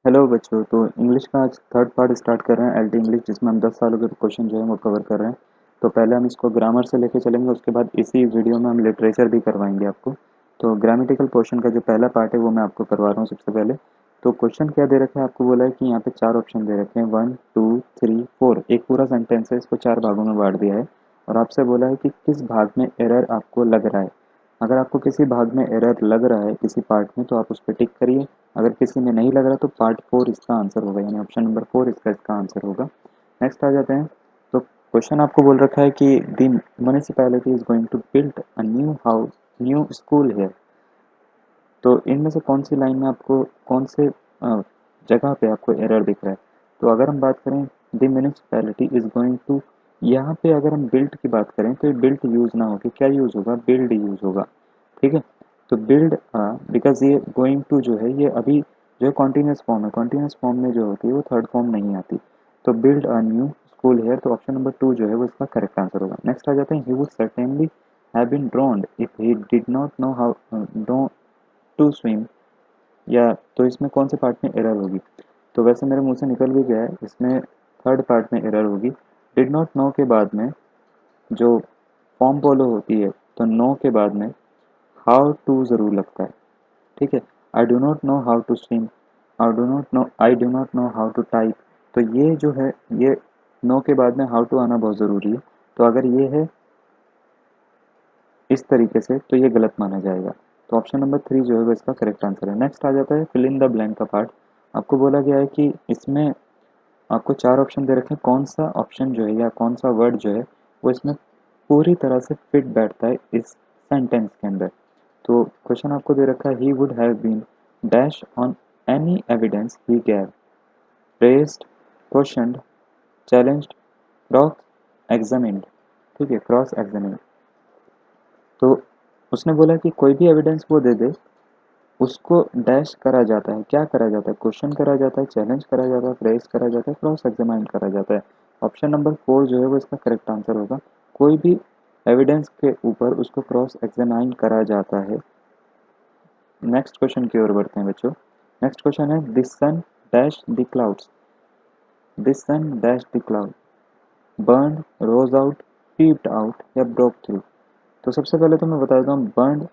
Hello बच्चों। तो English का आज थर्ड पार्ट स्टार्ट कर रहे हैं, एलटी इंग्लिश, जिसमें हम 10 सालों के क्वेश्चन जो है वो कवर कर रहे हैं। तो पहले हम इसको ग्रामर से लेके चलेंगे, उसके बाद इसी वीडियो में हम लिटरेचर भी करवाएंगे आपको। तो ग्रामेटिकल पोर्शन का जो पहला पार्ट है वो मैं आपको करवा रहा हूँ सबसे पहले। तो क्वेश्चन क्या दे रखा है, आपको बोला है कि यहाँ पे 4 ऑप्शन दे रखे हैं, 1 2 3 4। एक पूरा सेंटेंस है, इसको 4 भागों में बांट दिया है और आपसे बोला है कि किस भाग में एरर आपको लग रहा है। अगर आपको किसी भाग में एरर लग रहा है किसी पार्ट में, तो आप उस पर टिक करिए। अगर किसी में नहीं लग रहा तो पार्ट 4 इसका आंसर होगा, यानी ऑप्शन नंबर 4 इसका आंसर होगा। नेक्स्ट आ जाते हैं। तो क्वेश्चन आपको बोल रखा है कि the municipality is going to build a new school है। तो इनमें से कौन सी लाइन में आपको, कौन से जगह पे आपको एरर दिख रहा है। तो अगर हम बात करें the municipality is going to, यहाँ पे अगर हम बिल्ड की बात करें तो बिल्ड यूज ना होगी, क्या यूज होगा, बिल्ड यूज होगा। ठीक है। तो बिल्ड, बिकॉज ये गोइंग टू जो है ये अभी जो है कॉन्टिन्यूस फॉर्म है, कॉन्टिन्यूस फॉर्म में जो होती है वो थर्ड फॉर्म नहीं आती। तो बिल्ड अ न्यू स्कूल है, तो ऑप्शन नंबर 2 जो है वो इसका करेक्ट आंसर होगा। नेक्स्ट आ जाते हैं, he would certainly have been drowned if he did not know how to swim. या तो इसमें कौन से पार्ट में एरर होगी। तो वैसे मेरे मुंह से निकल भी गया है, इसमें थर्ड पार्ट में एरर होगी। डिड नॉट नो के बाद में जो फॉर्म फॉलो होती है, तो नो के बाद में हाउ टू ज़रूर लगता है। ठीक है। I do not know how to swim, I do not know how to type. तो ये जो है, ये नो के बाद में हाउ टू आना बहुत ज़रूरी है। तो अगर ये है इस तरीके से तो ये गलत माना जाएगा। तो ऑप्शन नंबर 3 जो है वो इसका करेक्ट आंसर है। नेक्स्ट आ जाता है फिल इन द ब्लैंक का पार्ट। आपको बोला गया है कि इसमें आपको 4 ऑप्शन दे रखे हैं, कौन सा ऑप्शन जो है या कौन सा वर्ड जो है वो इसमें पूरी तरह से फिट बैठता है इस सेंटेंस के अंदर। तो क्वेश्चन आपको दे रखा है, he would have been dash on any evidence he gave, praised, questioned, challenged, cross examined. ठीक है, क्रॉस एग्जामिन्ड। तो उसने बोला कि कोई भी एविडेंस वो दे दे, उसको डैश करा जाता है, क्या करा जाता है, क्वेश्चन करा जाता है, चैलेंज करा जाता है, प्रेस करा जाता है, क्रॉस एग्जामाइन करा जाता है। ऑप्शन नंबर 4 जो है वो इसका करेक्ट आंसर होगा। कोई भी एविडेंस के ऊपर उसको क्रॉस एग्जामाइन करा जाता है। नेक्स्ट क्वेश्चन की ओर बढ़ते हैं बच्चों। नेक्स्ट क्वेश्चन है, this sun dash the clouds, this sun dash the cloud, burn, rose out, peeped out या ब्रोक थ्रू। तो सबसे पहले तो मैं बता देता हूँ, बर्न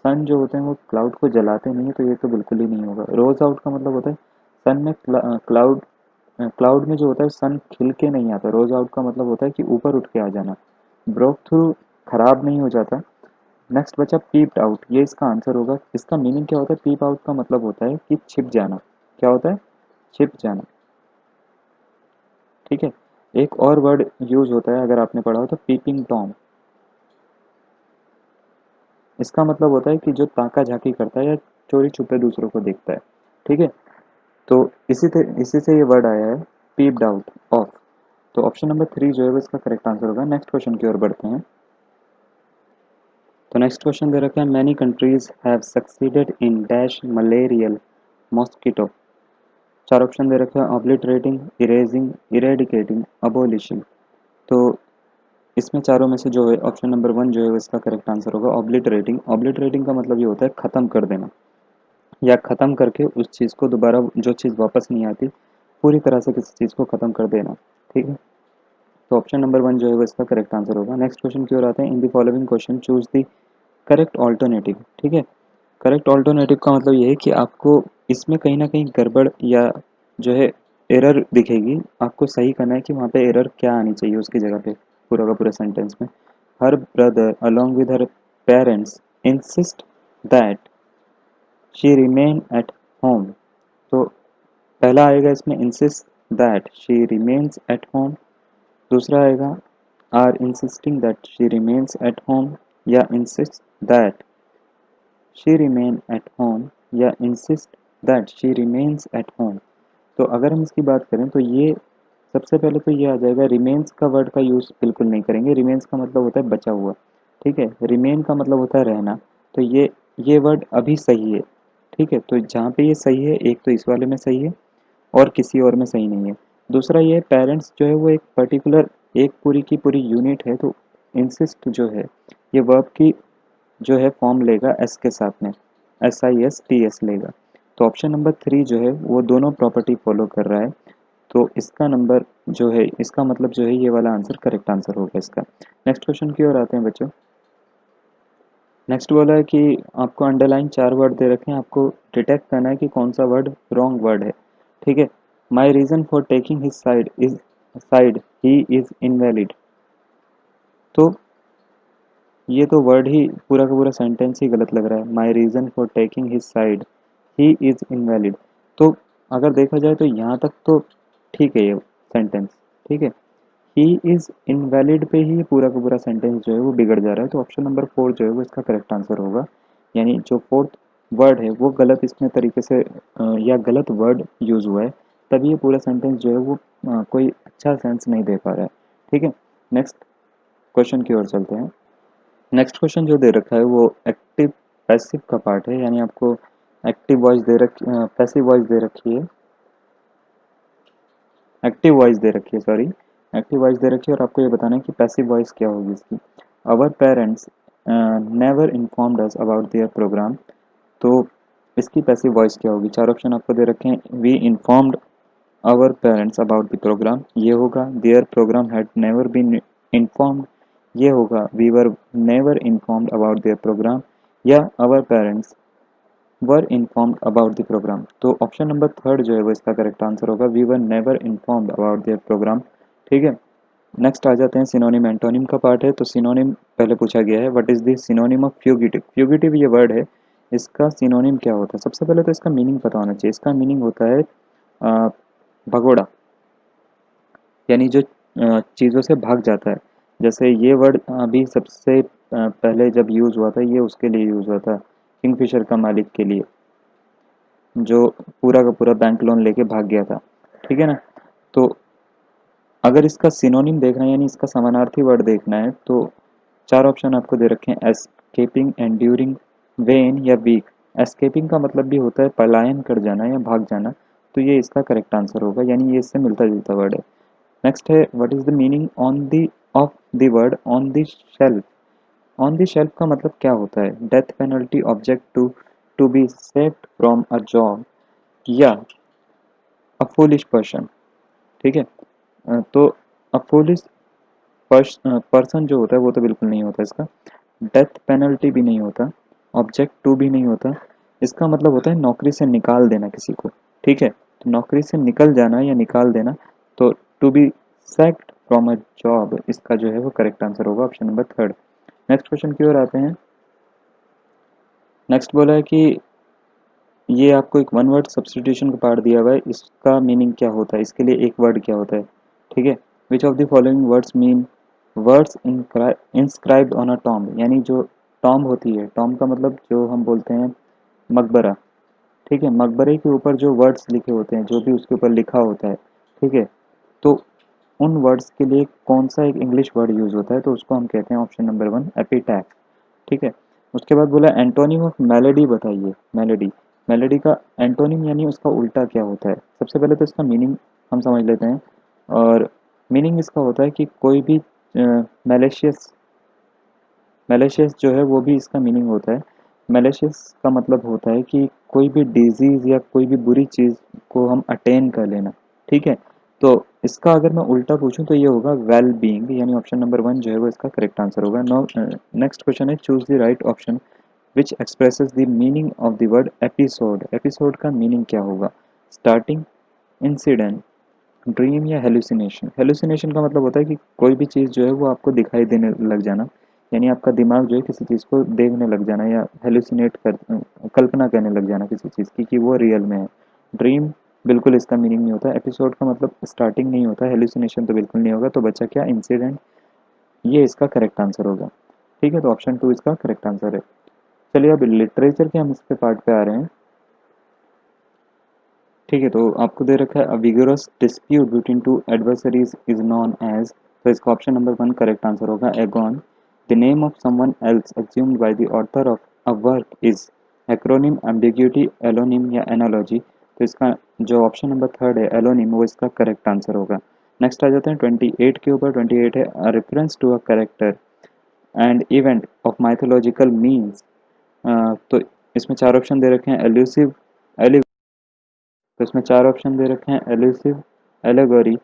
सन जो होते हैं वो क्लाउड को जलाते नहीं है, तो ये तो बिल्कुल ही नहीं होगा। रोज आउट का मतलब होता है सन में क्लाउड, क्लाउड में जो होता है सन खिल के नहीं आता। रोज आउट का मतलब होता है कि ऊपर उठ के आ जाना। ब्रोक थ्रू खराब नहीं हो जाता। नेक्स्ट बचा पीप्ड आउट, ये इसका आंसर होगा। इसका मीनिंग क्या होता है, पीप आउट का मतलब होता है कि छिप जाना। क्या होता है, छिप जाना। ठीक है। एक और वर्ड यूज होता है अगर आपने पढ़ा हो तो, पीपिंग टॉम। इसका मतलब होता है कि जो ताका झाकी करता है या चोरी छुपे दूसरों को देखता है। ठीक है। तो इसी से ये वर्ड आया है, पीप्ड आउट ऑफ। तो ऑप्शन नंबर 3 जो है वो इसका करेक्ट आंसर होगा। नेक्स्ट क्वेश्चन की ओर बढ़ते हैं। तो नेक्स्ट क्वेश्चन दे रखा है, many countries have succeeded in dash malarial mosquito. 4 option दे रखे हैं, ऑब्लिटरेटिंग, इरेजिंग, इरेडिकेटिंग, अबोलिशिंग। तो इसमें चारों में से जो है ऑप्शन नंबर 1 जो है वो इसका करेक्ट आंसर होगा, ऑब्लिटरेटिंग। ऑब्लिटरेटिंग का मतलब ये होता है ख़त्म कर देना, या ख़त्म करके उस चीज़ को दोबारा, जो चीज़ वापस नहीं आती, पूरी तरह से किसी चीज़ को ख़त्म कर देना। ठीक है। तो ऑप्शन नंबर 1 जो है वो इसका करेक्ट आंसर होगा। नेक्स्ट क्वेश्चन की ओर आते हैं, in the following question choose the correct alternative. ठीक है। करेक्ट ऑल्टरनेटिव का मतलब ये है कि आपको इसमें कहीं ना कहीं गड़बड़ या जो है एरर दिखेगी, आपको सही करना है कि वहाँ पे एरर क्या आनी चाहिए उसकी जगह पे, पूरा का पूरा सेंटेंस में। Her brother along with her parents insist that she remain at home. तो पहला आएगा इसमें, insist that she remains at home. दूसरा आएगा, are insisting that she remains at home, या insist that she remain at home, या insist that she remains at home. तो अगर हम इसकी बात करें तो ये सबसे पहले तो ये आ जाएगा, रिमेन्स का वर्ड का यूज़ बिल्कुल नहीं करेंगे। रिमेन्स का मतलब होता है बचा हुआ। ठीक है। रिमेन का मतलब होता है रहना। तो ये वर्ड अभी सही है। ठीक है। तो जहाँ पे ये सही है, एक तो इस वाले में सही है और किसी और में सही नहीं है। दूसरा ये पेरेंट्स जो है वो एक पर्टिकुलर, एक पूरी की पूरी यूनिट है। तो इंसिस्ट जो है ये वर्ब की जो है फॉर्म लेगा एस के साथ में, SISTS लेगा। तो ऑप्शन नंबर 3 जो है वो दोनों प्रॉपर्टी फॉलो कर रहा है। तो इसका नंबर जो है, इसका मतलब जो है ये वाला आंसर करेक्ट आंसर होगा इसका। नेक्स्ट क्वेश्चन की ओर आते हैं बच्चों। नेक्स्ट बोला है कि आपको अंडरलाइन 4 वर्ड दे रखे हैं, आपको डिटेक्ट करना है कि कौन सा वर्ड रॉन्ग वर्ड है। ठीक है। My reason for taking his side he is invalid. तो ये तो वर्ड ही पूरा का पूरा सेंटेंस ही गलत लग रहा है। My reason for taking his side he is invalid. तो अगर देखा जाए तो यहाँ तक तो ठीक है ये सेंटेंस। ठीक है। ही इज़ इनवैलिड पे ही पूरा का पूरा सेंटेंस जो है वो बिगड़ जा रहा है। तो ऑप्शन नंबर 4 जो है वो इसका करेक्ट आंसर होगा। यानी जो फोर्थ वर्ड है वो गलत इसमें तरीके से या गलत वर्ड यूज़ हुआ है, तभी ये पूरा सेंटेंस जो है वो कोई अच्छा सेंस नहीं दे पा रहा है। ठीक है। नेक्स्ट क्वेश्चन की ओर चलते हैं। नेक्स्ट क्वेश्चन जो दे रखा है वो एक्टिव पैसिव का पार्ट है। यानी आपको एक्टिव वॉइस दे रखी, पैसिव वॉइस दे रखी है, एक्टिव वॉइस दे रखी है, सॉरी, एक्टिव वॉइस दे रखी है और आपको ये बताना है कि पैसिव वॉइस क्या होगी इसकी। Our parents never informed us about their program. तो इसकी पैसिव वॉइस क्या होगी? 4 ऑप्शन आपको दे रखे हैं। We informed our parents about the programme, ये होगा। Their programme had never been informed, ये होगा। We were never informed about their programme, या our parents were informed about the programme. तो ऑप्शन नंबर 3 जो है वो इसका करेक्ट आंसर होगा। We were never informed about their programme. ठीक है। नेक्स्ट आ जाते हैं सिनोनिम एंटोनिम का पार्ट है। तो सिनोनिम पहले पूछा गया है, what is the synonym of fugitive. Fugitive ये वर्ड है, इसका सिनोनिम क्या होता है? सबसे पहले तो इसका मीनिंग पता होना चाहिए। इसका मीनिंग होता है भगोड़ा, यानी जो चीज़ों से भाग जाता है। जैसे ये वर्ड अभी सबसे पहले जब यूज़ हुआ था, ये उसके लिए यूज़ हुआ था, किंगफिशर का मालिक के लिए, जो पूरा का पूरा बैंक लोन लेके भाग गया था। ठीक है ना। तो अगर इसका सिनोनिम देखना है, यानी इसका समानार्थी वर्ड देखना है, तो 4 ऑप्शन आपको दे रखे हैं। एस्केपिंग, एंड्यूरिंग, वेन या वीक। एस्केपिंग का मतलब भी होता है पलायन कर जाना या भाग जाना, तो ये इसका करेक्ट आंसर होगा, यानी ये इससे मिलता जुलता वर्ड है। नेक्स्ट है, what is the meaning on the of the word on the shelf. On the shelf का मतलब क्या होता है? Death penalty, object to be saved from a job, या अ फूलिश पर्सन। ठीक है। तो अ फूलिश पर्सन जो होता है वो तो बिल्कुल नहीं होता इसका। डेथ पेनल्टी भी नहीं होता, ऑब्जेक्ट टू भी नहीं होता। इसका मतलब होता है नौकरी से निकाल देना किसी को। ठीक है। तो नौकरी से निकल जाना या निकाल देना, तो to be sacked from a job, इसका जो है वो करेक्ट आंसर होगा, ऑप्शन नंबर 3। नेक्स्ट क्वेश्चन की ओर आते हैं। नेक्स्ट बोला है कि ये आपको एक वन वर्ड सब्स्टिट्यूशन का पार्ट दिया हुआ है, इसका मीनिंग क्या होता है, इसके लिए एक वर्ड क्या होता है। ठीक है। Which of the following words mean words inscribed on a tomb. यानी जो टॉम्ब होती है, टॉम्ब का मतलब जो हम बोलते हैं मकबरा। ठीक है। मकबरे के ऊपर जो वर्ड्स लिखे होते हैं, जो भी उसके ऊपर लिखा होता है, ठीक है, तो उन वर्ड्स के लिए कौन सा एक इंग्लिश वर्ड यूज़ होता है? तो उसको हम कहते हैं, ऑप्शन नंबर 1, एपिटैफ। ठीक है। उसके बाद बोला एंटोनिम ऑफ मेलोडी बताइए। मेलोडी, मेलोडी का एंटोनिम यानी उसका उल्टा क्या होता है? सबसे पहले तो इसका मीनिंग हम समझ लेते हैं। और मीनिंग इसका होता है कि कोई भी मैलिशियस, मैलिशियस जो है वो भी इसका मीनिंग होता है। मैलिशियस का मतलब होता है कि कोई भी डिजीज़ या कोई भी बुरी चीज़ को हम अटेन कर लेना। ठीक है। तो इसका अगर मैं उल्टा पूछूं तो ये होगा वेल बीइंग, यानी ऑप्शन नंबर 1 जो है वो इसका करेक्ट आंसर होगा। नो, नेक्स्ट क्वेश्चन है, choose the right option which expresses the meaning of the word episode. Episode का मीनिंग क्या होगा? स्टार्टिंग, इंसिडेंट, ड्रीम या हेलुसिनेशन। हेलुसिनेशन का मतलब होता है कि कोई भी चीज़ जो है वो आपको दिखाई देने लग जाना, यानी आपका दिमाग जो है किसी चीज़ को देखने लग जाना या हेलुसिनेट कर, कल्पना करने लग जाना किसी चीज़ की कि वो रियल में है। ड्रीम बिल्कुल इसका मीनिंग नहीं होता। एपिसोड का मतलब स्टार्टिंग नहीं होता। हेलुसिनेशन तो बिल्कुल नहीं होगा। तो बच्चा क्या, इंसिडेंट, ये इसका करेक्ट आंसर होगा। ठीक है। तो ऑप्शन 2 इसका करेक्ट आंसर है। चलिए अब लिटरेचर के हम इसके पार्ट पे आ रहे हैं। ठीक है। तो आपको दे रखा है a vigorous dispute between two adversaries is known as. तो इसका ऑप्शन नंबर 1 करेक्ट आंसर होगा, agon. The name of someone else assumed by the author of a work is. Acronym, ambiguity, allonym या एनालॉजी। तो इसका जो option number 3 है, allonym, वो इसका करेक्ट आंसर होगा। नेक्स्ट आ जाते हैं 28 के ऊपर। 28 है, a reference to a character and event of mythological means. तो इसमें 4 ऑप्शन दे रखे हैं, एल्यूसिव, तो इसमें 4 ऑप्शन दे रखे हैं, एल्यूसिव, एलेगोरी,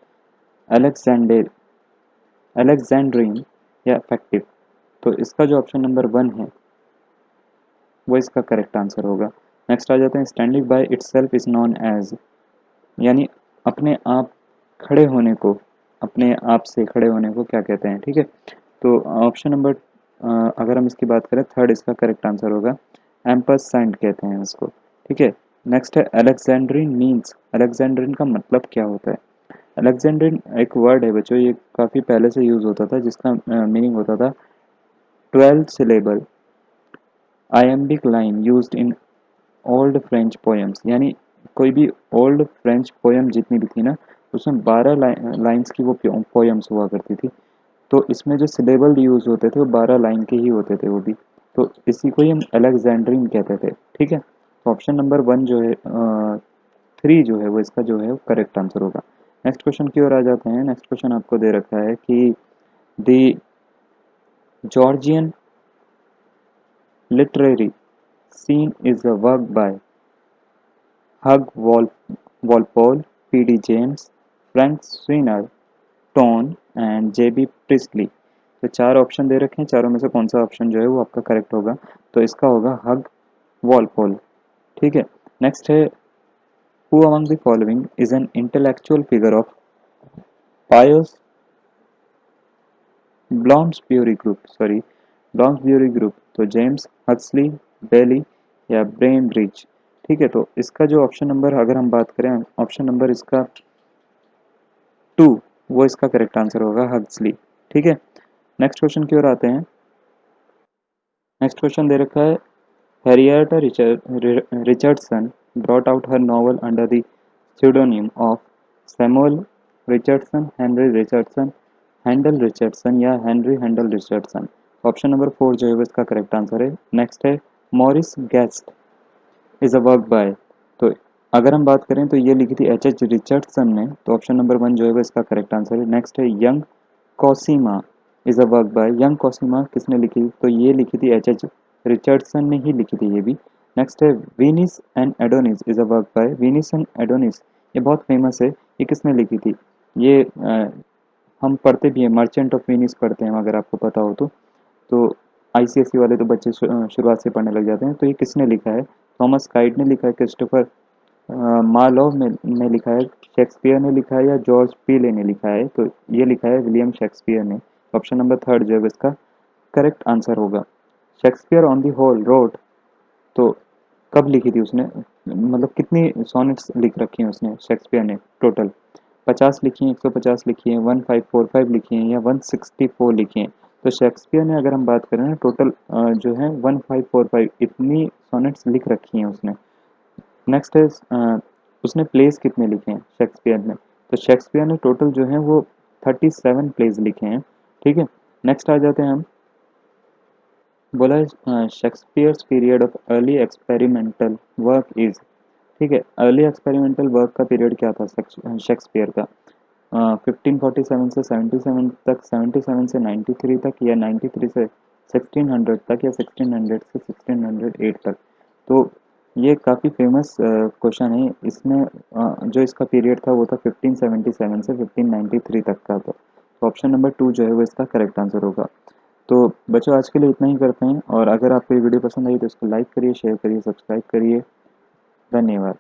अलेक्जेंडर अलेक्जेंड्रीन या इफेक्टिव। तो इसका जो ऑप्शन नंबर 1 है वो इसका करेक्ट आंसर होगा। नेक्स्ट आ जाते हैं, standing by itself is known as, यानी अपने आप खड़े होने को, अपने आप से खड़े होने को क्या कहते हैं, ठीक है। तो ऑप्शन नंबर अगर हम इसकी बात करें, थर्ड इसका करेक्ट आंसर होगा, एम्परसैंड कहते हैं इसको, ठीक है। नेक्स्ट है अलेक्जेंड्रिन मीन्स, अलेक्जेंड्रिन का मतलब क्या होता है। अलेक्जेंड्रिन एक वर्ड है बच्चों, ये काफ़ी पहले से यूज़ होता था, जिसका मीनिंग होता था 12 syllable iambic line used in old French poems, यानी कोई भी ओल्ड फ्रेंच पोएम जितनी भी थी ना, उसमें 12 लाइन्स की वो पोएम्स हुआ करती थी। तो इसमें जो सिलेबल यूज़ होते थे वो 12 लाइन के ही होते थे वो भी। तो इसी को ही हम अलेक्जेंड्रिन कहते थे, ठीक है। तो ऑप्शन नंबर 1 जो है 3 जो है वो इसका जो है वो करेक्ट आंसर होगा। नेक्स्ट क्वेश्चन की ओर आ जाते हैं। नेक्स्ट क्वेश्चन आपको दे रखा है कि the Georgian literary scene is a work by Hugh Walpole, P.D. James, Frank Swinner, ton and J B Priestley. तो 4 ऑप्शन दे रखे हैं, चारों में से कौन सा ऑप्शन जो है वो आपका करेक्ट होगा। तो इसका होगा हग वॉलपोल, ठीक है। नेक्स्ट है, who among the following is an intellectual figure of pious Bloomsbury group. तो जेम्स हक्सली, बेली या ब्रेनब्रिज, ठीक है। तो इसका जो ऑप्शन नंबर अगर हम बात करें, ऑप्शन नंबर इसका 2 वो इसका करेक्ट आंसर होगा, हक्सली, ठीक है। नेक्स्ट क्वेश्चन की ओर आते हैं। नेक्स्ट क्वेश्चन दे रखा है, Harrietta Richardson brought out her novel under the pseudonym of Samuel Richardson, Henry Richardson, Handel Richardson या Henry Handel Richardson. Option number 4 जो है वो इसका करेक्ट आंसर है। नेक्स्ट है, Maurice Guest is a work by. तो अगर हम बात करें तो ये लिखी थी एच रिचर्डसन ने, तो ऑप्शन नंबर 1 जो है वो इसका करेक्ट आंसर है। नेक्स्ट है, young Cosima is a work by. Young Cosima किसने लिखी, तो ये लिखी थी एच रिचर्डसन ने ही लिखी थी ये भी। नेक्स्ट है, Venus and Adonis is a work by. Venus and Adonis ये बहुत फेमस है, ये किसने लिखी थी, ये हम पढ़ते भी हैं, मर्चेंट ऑफ वीनिस पढ़ते हैं अगर आपको पता हो तो आईसीएसई वाले तो बच्चे शुरुआत से पढ़ने लग जाते हैं। तो ये किसने लिखा है, थॉमस काइट ने लिखा है, क्रिस्टोफर मार्लोव ने लिखा है, शेक्सपियर ने लिखा है या जॉर्ज पीले ने लिखा है। तो ये लिखा है विलियम शेक्सपियर ने। ऑप्शन नंबर 3 जो है इसका करेक्ट आंसर होगा। Shakespeare on the whole wrote, तो कब लिखी थी उसने, मतलब कितनी सोनेट्स लिख रखी हैं उसने शेक्सपियर ने टोटल, 50 लिखी हैं, 150 लिखी हैं, 1545 लिखी हैं या 164 लिखी हैं। तो शेक्सपियर ने अगर हम बात करें ना, टोटल जो है 1545 इतनी सोनेट्स लिख रखी हैं उसने। नेक्स्ट है, उसने प्लेस कितने लिखे हैं शेक्सपियर ने, तो शेक्सपियर ने टोटल जो है वो 37 प्लेस लिखे हैं, ठीक है। नेक्स्ट आ जाते हैं हम, बोला है Shakespeare's period of early experimental work is, ठीक है। अर्ली एक्सपेरिमेंटल वर्क का पीरियड क्या था शेक्सपियर का, 1547 से 77 तक, 77 से 93 तक या 93 से 1600 तक या 1600 से 1608 तक। तो ये काफ़ी फेमस क्वेश्चन है। इसमें जो इसका पीरियड था वो था 1577 से 1593 तक का था। तो ऑप्शन नंबर 2 जो है वो इसका करेक्ट आंसर होगा। तो बच्चों आज के लिए इतना ही करते हैं, और अगर आपको ये वीडियो पसंद आई तो इसको लाइक करिए, शेयर करिए, सब्सक्राइब करिए। धन्यवाद।